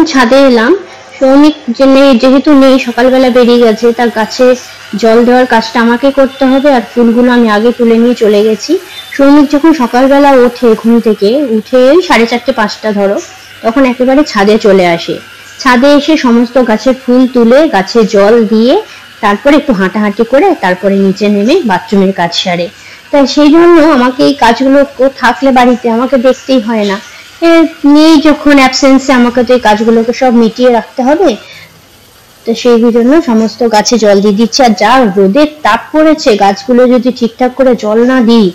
এখন ছাদে এলাম। সৌমিক যেহেতু নেই, সকালবেলা বেরিয়ে গেছে, তার গাছে জল দেওয়ার কাজটা আমাকে করতে হবে, আর ফুলগুলো আমি আগে তুলে নিয়ে চলে গেছি। সৌমিক যখন সকালবেলা ওঠে, ঘুম থেকে উঠে 4:30 5টা ধরো, তখন একেবারে ছাদে চলে আসে। ছাদে এসে সমস্ত গাছের ফুল তুলে গাছে জল দিয়ে তারপরে একটু হাঁটাহাঁটি করে তারপরে নিচে নেমে বাথরুমের কাজ সারে। তাই সেই জন্য আমাকে এই কাজগুলো থাকলে বাড়িতে আমাকে দেখতেই হয় না, নেই যখন অ্যাবসেন্সে আমাকে তো এই কাজগুলোকে সব মিটিয়ে রাখতে হবে। তো সেই জন্য সমস্ত গাছে জল দিয়ে দিচ্ছে। আর যা রোদের তাপ পড়েছে, গাছগুলো যদি ঠিকঠাক করে জল না দিই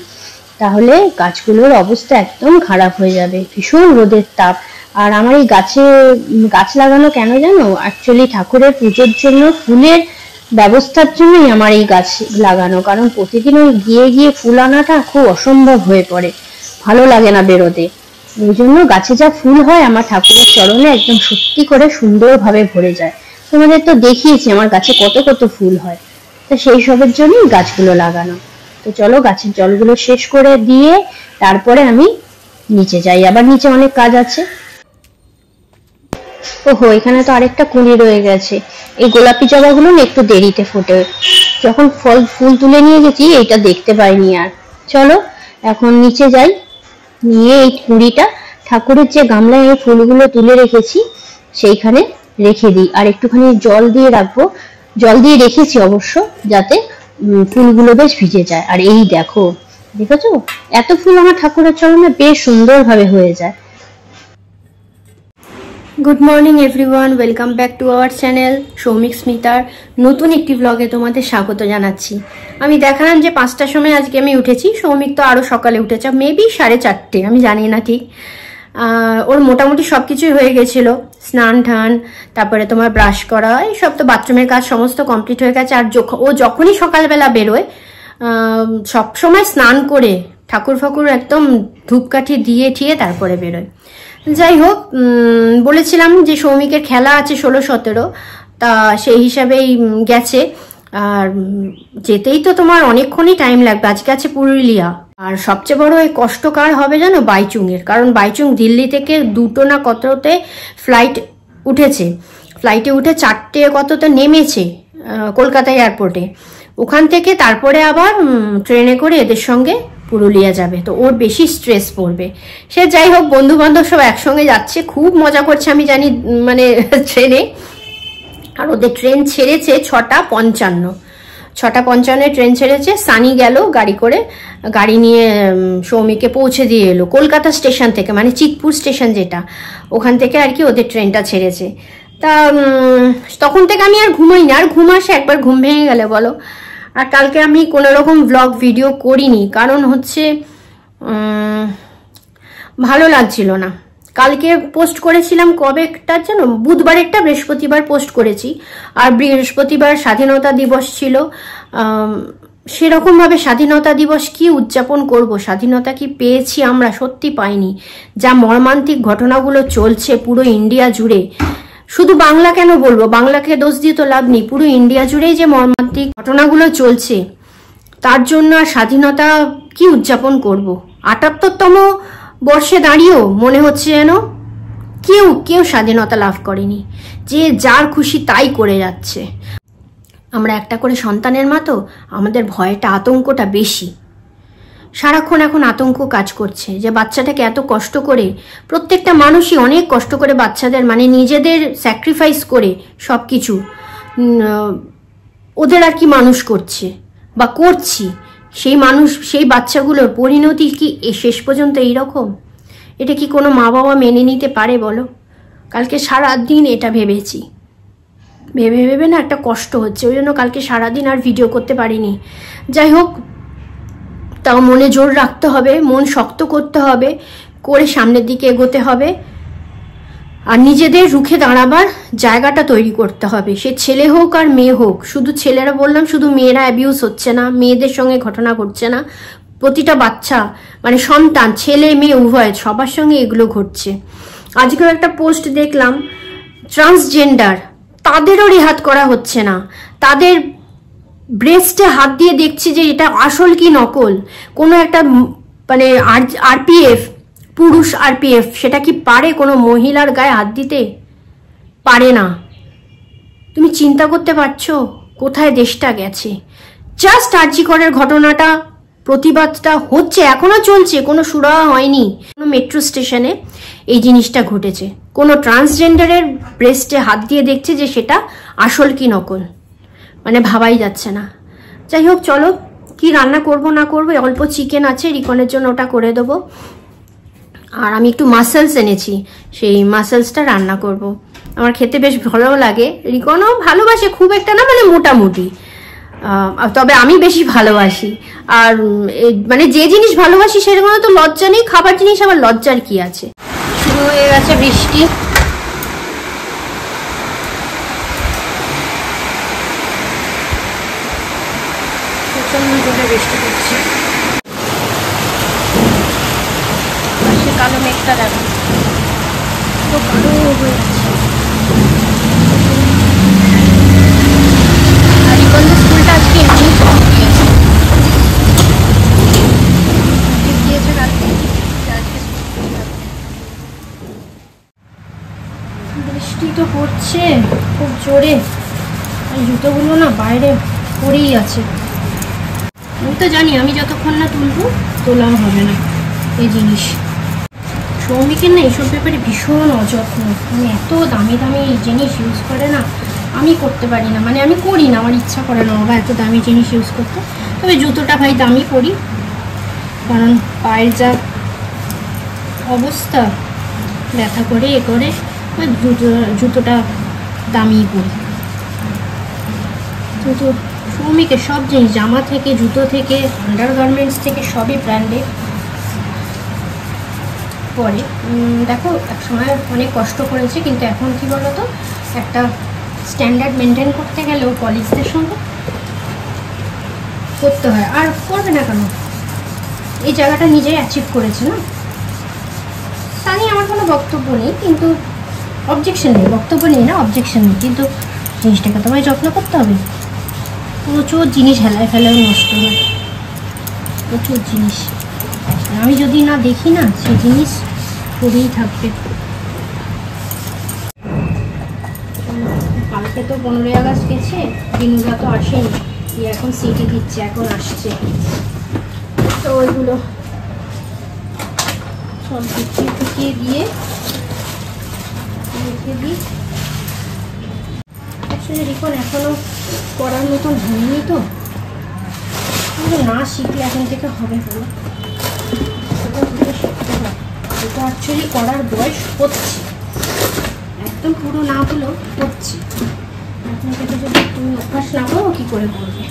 তাহলে গাছগুলোর অবস্থা একদম খারাপ হয়ে যাবে। ভীষণ রোদের তাপ। আর আমার এই গাছ লাগানো কেন জানো, অ্যাকচুয়ালি ঠাকুরের পুজোর জন্য, ফুলের ব্যবস্থার জন্যই আমার এই গাছ লাগানো। কারণ প্রতিদিন ওই গিয়ে গিয়ে ফুল আনাটা খুব অসম্ভব হয়ে পড়ে, ভালো লাগে না বেরোতে। ওই জন্য গাছে যা ফুল হয় আমার ঠাকুরের চরণে একদম সত্যি করে সুন্দরভাবে ভরে যায়। তোমাদের তো দেখিয়েছি আমার গাছে কত কত ফুল হয়, তো সেই সবের জন্যই গাছগুলো লাগানো। তো চলো গাছের জলগুলো শেষ করে দিয়ে তারপরে আমি নিচে যাই, আবার নিচে অনেক কাজ আছে। ওহো, এখানে তো আরেকটা কুঁড়ি রয়ে গেছে। এই গোলাপি জবাগুলো একটু দেরিতে ফোটে, যখন ফুল তুলে নিয়ে গেছি এইটা দেখতে পাইনি আর। চলো এখন নিচে যাই, নিয়ে এই কুঁড়িটা ঠাকুরের যে গামলায় এই ফুলগুলো তুলে রেখেছি সেইখানে রেখে দিই, আর একটুখানি জল দিয়ে রাখবো। জল দিয়ে রেখেছি অবশ্য, যাতে ফুলগুলো বেশ ভিজে যায়। আর এই দেখো, দেখেছো এত ফুল আমার ঠাকুরের চরণে বেশ সুন্দরভাবে হয়ে যায়। Good morning everyone, welcome back to our channel Soumik স্মিতার নতুন একটি ব্লগে তোমাদের স্বাগত জানাচ্ছি। আমি দেখালাম যে 5টার সময় আজকে আমি উঠেছি, সৌমিক তো আরো সকালে উঠেছে, মেবি 4:30, আমি জানি না ঠিক। ওর মোটামুটি সবকিছুই হয়ে গেছিল, স্নান টান, তারপরে তোমার ব্রাশ করা, এইসব তো বাথরুমের কাজ সমস্ত কমপ্লিট হয়ে গেছে। আর ও যখনই সকালবেলা বেরোয় সবসময় স্নান করে ঠাকুর ফাকুর একদম ধূপকাঠি দিয়ে ঠিয়ে তারপরে বেরোয়। যাই হোক, বলেছিলাম যে সৌমিকের খেলা আছে 16-17, তা সেই হিসাবেই গেছে। আর যেতেই তো তোমার অনেকক্ষণই টাইম লাগবে। আজকে আছে পুরুলিয়া, আর সবচেয়ে বড় এই কষ্টকর হবে জানো বাইচুংয়ের, কারণ বাইচুং দিল্লি থেকে 2টো না কততে ফ্লাইট উঠেছে, ফ্লাইটে উঠে 4টে কততে নেমেছে কলকাতা এয়ারপোর্টে। ওখান থেকে তারপরে আবার ট্রেনে করে এদের সঙ্গে পুরুলিয়া যাবে, তো ওর বেশি স্ট্রেস পড়বে। সে যাই হোক, বন্ধু বান্ধব সব একসঙ্গে যাচ্ছে, খুব মজা করছে আমি জানি, মানে ট্রেনে। আর ওদের ট্রেন ছেড়েছে 6:55 ট্রেন ছেড়েছে। সানি গেল গাড়ি করে, গাড়ি নিয়ে সৌমিকে পৌঁছে দিয়ে এলো কলকাতা স্টেশন থেকে, মানে চিতপুর স্টেশন যেটা, ওখান থেকে আর কি ওদের ট্রেনটা ছেড়েছে। তা তখন থেকে আমি আর ঘুমোই না, আর ঘুম আসে একবার ঘুম ভেঙে গেলে বলো। আর কালকে আমি কোনো রকম ব্লগ ভিডিও করিনি, কারণ হচ্ছে ভালো লাগছিল না। কালকে পোস্ট করেছিলাম কবেটার যেন, বুধবার একটা, বৃহস্পতিবার পোস্ট করেছি। আর বৃহস্পতিবার স্বাধীনতা দিবস ছিল, সেরকমভাবে স্বাধীনতা দিবস কি উদযাপন করব, স্বাধীনতা কি পেয়েছি আমরা, সত্যি পাইনি। যা মর্মান্তিক ঘটনাগুলো চলছে পুরো ইন্ডিয়া জুড়ে, শুধু বাংলা কেন বলবো, বাংলাকে দোষ দিয়ে তো লাভ নেই, পুরো ইন্ডিয়া জুড়েই যে মর্মান্তিক ঘটনাগুলো চলছে, তার জন্য আর স্বাধীনতা কি উদযাপন করব। 78তম বর্ষে দাঁড়িয়েও মনে হচ্ছে যেন কেউ স্বাধীনতা লাভ করেনি, যে যার খুশি তাই করে যাচ্ছে। আমরা একটা করে সন্তানের মতো, আমাদের ভয়টা, আতঙ্কটা বেশি। সারাক্ষণ এখন আতঙ্ক কাজ করছে যে বাচ্চাটাকে এত কষ্ট করে, প্রত্যেকটা মানুষই অনেক কষ্ট করে বাচ্চাদের, মানে নিজেদের স্যাক্রিফাইস করে সবকিছু ওদের আর কি মানুষ করছে বা করছি, সেই বাচ্চাগুলোর পরিণতি কি শেষ পর্যন্ত এইরকম? এটা কি কোনো মা বাবা মেনে নিতে পারে বলো? কালকে সারাদিন এটা ভেবেছি, ভেবে না একটা কষ্ট হচ্ছে, ওই জন্য কালকে সারাদিন আর ভিডিও করতে পারিনি। যাই হোক, তাও মনে জোর রাখতে হবে, মন শক্ত করতে হবে, করে সামনের দিকে এগোতে হবে, আর নিজেদের রুখে দাঁড়াবার জায়গাটা তৈরি করতে হবে। সে ছেলে হোক আর মেয়ে হোক, শুধু ছেলেরা বললাম, শুধু মেয়েরা অ্যাবিউজ হচ্ছে না, মেয়েদের সঙ্গে ঘটনা ঘটছে না, প্রতিটা বাচ্চা, মানে সন্তান, ছেলে মেয়ে উভয়, সবার সঙ্গে এগুলো ঘটছে। আজকেও একটা পোস্ট দেখলাম, ট্রান্সজেন্ডার, তাদেরও রেহাত করা হচ্ছে না, তাদের ব্রেস্টে হাত দিয়ে দেখছি যে এটা আসল কি নকল। কোনো একটা মানে আরপিএফ, পুরুষ আরপিএফ, সেটা কি পারে কোনো মহিলার গায়ে হাত দিতে? পারে না। তুমি চিন্তা করতে পারছো কোথায় দেশটা গেছে? জাস্ট আরজি করের ঘটনাটা, প্রতিবাদটা হচ্ছে, এখনো চলছে, কোনো সুরাহা হয়নি। কোনো মেট্রো স্টেশনে এই জিনিসটা ঘটেছে, কোনো ট্রান্সজেন্ডারের ব্রেস্টে হাত দিয়ে দেখছে যে সেটা আসল কি নকল, মানে ভাবাই যাচ্ছে না। যাই হোক, চলো কি রান্না করব না করবো, অল্প চিকেন আছে রিকনের জন্য, ওটা করে দেবো। আর আমি একটু মাসেলস এনেছি, সেই মাসেলসটা রান্না করব। আমার খেতে বেশ ভালো লাগে, রিকনও ভালোবাসে, খুব একটা না, মানে মোটামুটি, তবে আমি বেশি ভালোবাসি। আর মানে যে জিনিস ভালোবাসি সেরকম তো লজ্জা নেই, খাবার জিনিস আবার লজ্জার কি আছে। শুরু হয়ে গেছে বৃষ্টি। প্রচন্ড জোরে বৃষ্টি পড়ছে। পাশে কালো মেঘটা দেখো, তো কালো হয়ে যাচ্ছে। আর রিকনদের স্কুলটা আজকে এমনি দিয়েছে কালকে, বৃষ্টি তো পড়ছে খুব জোরে। জুতোগুলো না বাইরে পড়েই আছে। আমি তো জানি আমি যতক্ষণ না তুলবো তোলাও হবে না এই জিনিস। সৌমিকের না এইসব ব্যাপারে ভীষণ অযত্ন, মানে এত দামি দামি জিনিস ইউজ করে না, আমি করতে পারি না, মানে আমি করি না, আমার ইচ্ছা করে না বাবা এত দামি জিনিস ইউজ করতে। তবে জুতোটা ভাই দামি পরি, কারণ পায়ের যা অবস্থা, ব্যথা করে এ করে, জুতোটা দামি পরি। কিন্তু সৌমিকের সব জিনিস, জামা থেকে, জুতো থেকে, আন্ডারগার্মেন্টস থেকে সবই ব্র্যান্ডে পরে। দেখো এক সময় অনেক কষ্ট করেছে, কিন্তু এখন কি বলতো, একটা স্ট্যান্ডার্ড মেনটেন করতে গেলেও কলিগসদের সঙ্গে করতে হয়। আর করবে না কেন, এই জায়গাটা নিজেই অ্যাচিভ করেছে না, তা নিয়ে আমার কোনো বক্তব্য নেই, কিন্তু অবজেকশন নেই, বক্তব্য নেই না, অবজেকশন নেই, কিন্তু জিনিসটাকে তোমায় যত্ন করতে হবে। প্রচুর জিনিস হেলায় ফেলায় নষ্ট হয়, প্রচুর জিনিস। আমি যদি না দেখি না, সেই জিনিস পড়েই থাকবে। কালকে তো 15ই আগস্ট গেছে, দিনুরা তো আসেনি, এখন সিটি দিচ্ছে, এখন আসছে, তো ওইগুলো সব ঢুকিয়ে দিয়ে রেখে দিই। আসলে রিকন এখনো করার মতন হয়নি, তো না শিখলে এখন থেকে হবে বলো, শিখতে হবে। এটা অ্যাকচুয়ালি করার বয়স হচ্ছে, একদম পুরো না হলেও হচ্ছে, এখন থেকে যদি তুমি অভ্যাস না করো কী করে করবে।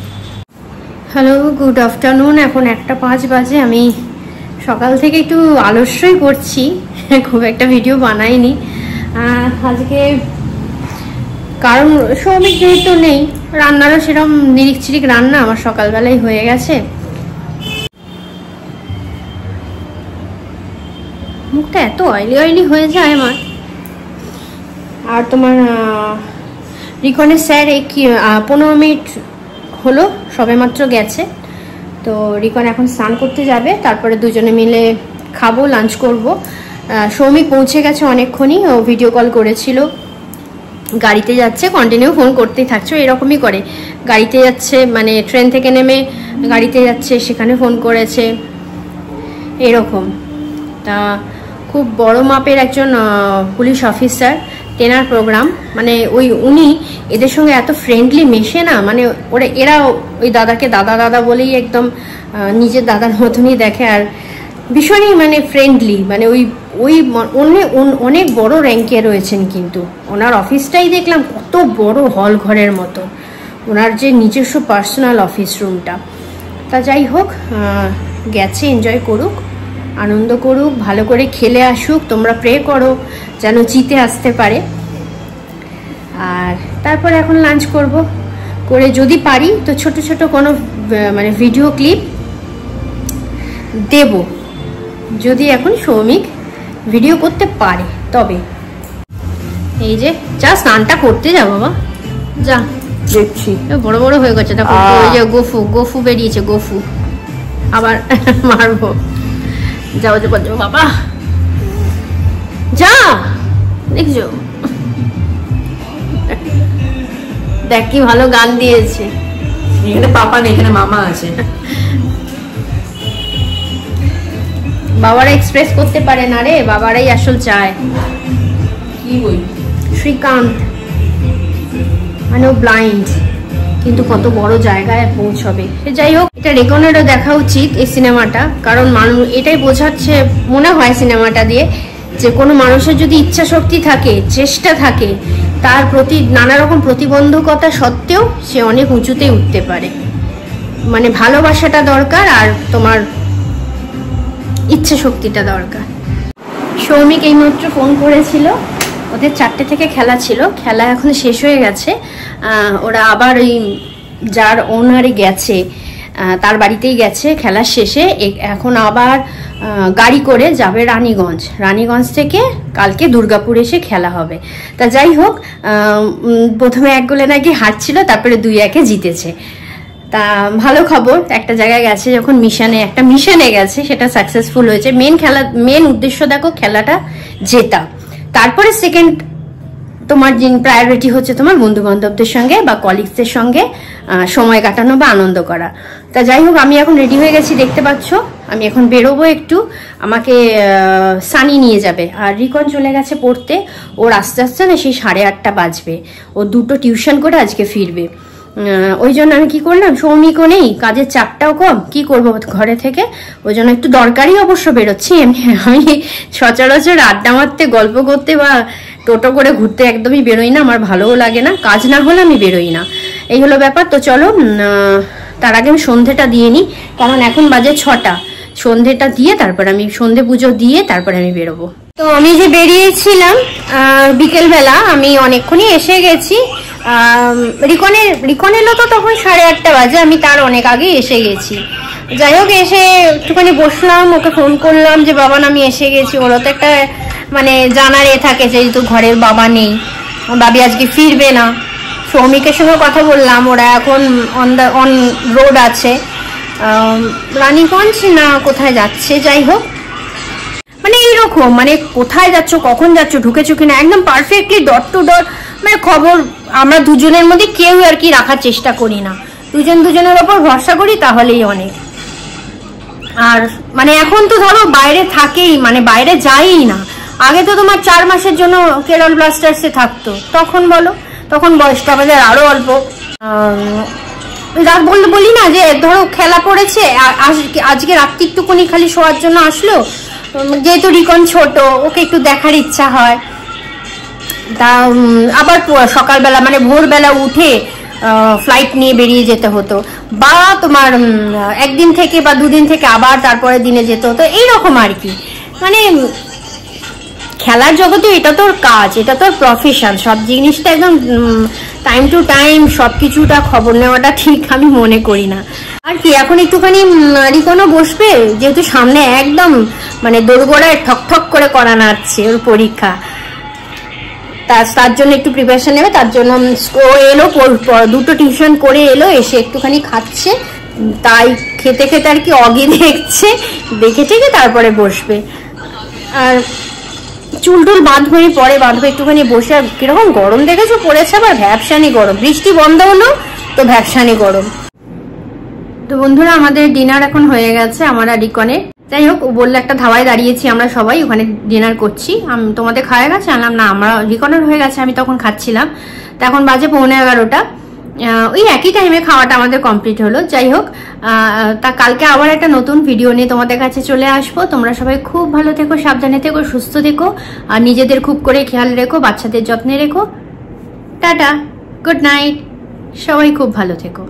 Hello, good afternoon. এখন 1:05 বাজে। আমি সকাল থেকে একটু আলস্যই করছি, খুব একটা ভিডিও বানাইনি আজকে, কারণ সৌমিক যেহেতু নেই, রান্নারও সেরকম নিরিক চিরিক রান্না আমার সকালবেলায় হয়ে গেছে। মুখটা এত অয়েলি অয়েলি হয়ে যায় আমার। আর তোমার রিকনের স্যার এই 15 মিনিট হলো সবে মাত্র গেছে, তো রিকন এখন স্নান করতে যাবে, তারপরে দুজনে মিলে খাবো, লাঞ্চ করব। সৌমিক পৌঁছে গেছে অনেকক্ষণই, ও ভিডিও কল করেছিল, গাড়িতে যাচ্ছে, কন্টিনিউ ফোন করতেই থাকছে, এরকমই করে, গাড়িতে যাচ্ছে, মানে ট্রেন থেকে নেমে গাড়িতে যাচ্ছে, সেখানে ফোন করেছে, এরকম। তা খুব বড় মাপের একজন পুলিশ অফিসার, তেনার প্রোগ্রাম, মানে উনি এদের সঙ্গে এত ফ্রেন্ডলি মেশে না, মানে এরা ওই দাদাকে দাদা দাদা বলেই একদম নিজের দাদার মতনই দেখে, আর ভীষণই মানে ফ্রেন্ডলি, মানে অনেক বড় র্যাঙ্কে রয়েছেন, কিন্তু ওনার অফিসটাই দেখলাম কত বড় হল ঘরের মতো, ওনার যে নিজস্ব পার্সোনাল অফিস রুমটা। তা যাই হোক, গেছে, এনজয় করুক, আনন্দ করুক, ভালো করে খেলে আসুক, তোমরা প্রে করো যেন জিতে আসতে পারে। আর তারপরে এখন লাঞ্চ করব, করে যদি পারি তো ছোট ছোট কোনো মানে ভিডিও ক্লিপ দেব, যদি এখন সৌমিক ভিডিও করতে পারে তবে। এই যে যা স্নানটা করতে যা বাবা, যা, দেখছি বড় বড় হয়ে গেছে, দেখো ওই যে গোফু বেরিয়েছে, গোফু আবার মারবো, যাও যে বাবা, যা, দেখছো দেখ কি ভালো গান দিয়েছে। এখানে পাপা নেই, এখানে মামা আছে। বাবারা এক্সপ্রেস করতে পারে না রে, বাবারাই আসল চায়। কি বই? শ্রীকান্ত মানে ও ব্লাইন্ড, কিন্তু কত বড় জায়গায় পৌঁছবে। যাই হোক, এটা রেকনেরও দেখা উচিত এই সিনেমাটা, কারণ মানুষ এটাই বোঝাচ্ছে মনে হয় সিনেমাটা দিয়ে, যে কোনো মানুষের যদি ইচ্ছা শক্তি থাকে, চেষ্টা থাকে, তার প্রতি নানা রকম প্রতিবন্ধকতা সত্ত্বেও সে অনেক উঁচুতেই উঠতে পারে। মানে ভালোবাসাটা দরকার আর তোমার ইচ্ছা শক্তিটা দরকার। সৌমিক এইমাত্র ফোন করেছিল, ওদের 4টে থেকে খেলা ছিল, খেলা এখন শেষ হয়ে গেছে। ওরা আবার ওই যার ওনারে গেছে তার বাড়িতেই গেছে খেলা শেষে। এখন আবার গাড়ি করে যাবে রানীগঞ্জ, রানীগঞ্জ থেকে কালকে দুর্গাপুর এসে খেলা হবে। তা যাই হোক, প্রথমে 1 গোলে নাকি হারছিল, তারপরে 2-1 জিতেছে। তা ভালো খবর, একটা জায়গায় গেছে যখন একটা মিশনে গেছে, সেটা সাকসেসফুল হয়েছে। মেন উদ্দেশ্য দেখো খেলাটা জেতা, তারপরে সেকেন্ড তোমার প্রায়োরিটি হচ্ছে তোমার বন্ধু বান্ধবদের সঙ্গে বা কলিগসদের সঙ্গে সময় কাটানো বা আনন্দ করা। তা যাই হোক, আমি এখন রেডি হয়ে গেছি, দেখতে পাচ্ছ। আমি এখন বেরোবো একটু, আমাকে সানি নিয়ে যাবে। আর রিকন চলে গেছে পড়তে, ওর আস্তে আস্তে না সেই 8:30 বাজবে। ও 2টো টিউশন করে আজকে ফিরবে। ওই জন্য আমি কি করলাম, সৌমিকও নেই, কাজের চাপটাও কম, কি করব ঘরে থেকে, ওই জন্য একটু দরকারি অবশ্য বেরোচ্ছি। এমনি আমি সচরাচর আড্ডা মারতে, গল্প করতে বা টোটো করে ঘুরতে একদমই বেরোই না, আমার ভালোও লাগে না, কাজ না হলে আমি বেরোই না, এই হলো ব্যাপার। তো চলো, তার আগে আমি সন্ধেটা দিয়ে নিই, কারণ এখন বাজে 6টা। সন্ধেটা দিয়ে তারপর আমি সন্ধে পুজো দিয়ে তারপরে আমি বেরোবো। তো আমি যে বেরিয়েছিলাম বিকেলবেলা, আমি অনেকক্ষণই এসে গেছি। রিকন এলো তো তখন 8:30 বাজে, আমি তার অনেক আগে এসে গেছি। যাই হোক, এসে একটুখানি বসলাম, ওকে ফোন করলাম যে বাবা আমি এসে গেছি। ওরও তো একটা মানে জানার থাকে, যেহেতু ঘরের বাবা নেই, বাবি আজকে ফিরবে না। সৌমিকের সঙ্গে কথা বললাম, ওরা এখন অন রোড আছে, রানীগঞ্জ না কোথায় যাচ্ছে। যাই হোক, মানে এইরকম, মানে কোথায় যাচ্ছ, কখন যাচ্ছ, ঢুকেছো কিনা, একদম পারফেক্টলি ডট টু ডট মানে খবর আমরা দুজনের মধ্যে কেউ আর কি রাখার চেষ্টা করি না, দুজনের ওপর ভরসা করি, তাহলেই অনেক। আর মানে এখন তো ধরো বাইরে থাকেই, মানে বাইরে যাই না। আগে তো তোমার 4 মাসের জন্য কেরল ব্লাস্টার্সে থাকতো, তখন বলো, তখন বয়সটা আমাদের আরো অল্প। বলি না যে ধরো খেলা পড়েছে, আজকে রাত্রিটুকুনি খালি শোয়ার জন্য আসলো, যেহেতু রিকন ছোট, ওকে একটু দেখার ইচ্ছা হয়। তা আবার সকালবেলা মানে ভোরবেলা উঠে ফ্লাইট নিয়ে বেরিয়ে যেতে হতো, বা তোমার একদিন থেকে বা 2 দিন থেকে আবার তারপরে দিনে যেতে হতো, এইরকম আর কি। মানে খেলার জগতে এটা তোর কাজ, এটা তোর প্রফেশন, সব জিনিসটা একদম টাইম টু টাইম সবকিছুটা খবর নেওয়াটা ঠিক আমি মনে করি না। আর কি এখন একটুখানি রিকনও বসবে, যেহেতু সামনে একদম মানে দোরগোড়ায় ঠক ঠক করে করা নাচ্ছে ওর পরীক্ষা, তার জন্য একটু প্রিপারেশন নেবে। তার জন্য ও এলো, 2টো টিউশন করে এলো, এসে একটুখানি খাচ্ছে, তাই খেতে খেতে আর কি অগি দেখছে, দেখে ঠেকে তারপরে বসবে। আর চুল টুল বাঁধবো, পরে বাঁধবো, একটুখানি বসে। আর কিরকম গরম দেখেছো পড়েছে, আবার ভ্যাপসানি গরম, বৃষ্টি বন্ধ হলো তো ভ্যাপসানি গরম। তো বন্ধুরা, আমাদের ডিনার এখন হয়ে গেছে আমার আর রিকনের। যাই হোক, ও বললো একটা ধাবায় দাঁড়িয়েছি আমরা সবাই, ওখানে ডিনার করছি। তোমাদের খাওয়া গেছে? আনলাম না, আমরা রিকনের হয়ে গেছে, আমি তখন খাচ্ছিলাম। তো এখন বাজে 11:15, ওই একই টাইমে খাওয়াটা আমাদের কমপ্লিট হলো। যাই হোক, তা কালকে আবার একটা নতুন ভিডিও নিয়ে তোমাদের কাছে চলে আসবো। তোমরা সবাই খুব ভালো থেকো, সাবধানে থেকো, সুস্থ থেকো, আর নিজেদের খুব করে খেয়াল রেখো, বাচ্চাদের যত্নে রেখো। টাটা, গুড নাইট, সবাই খুব ভালো থেকো।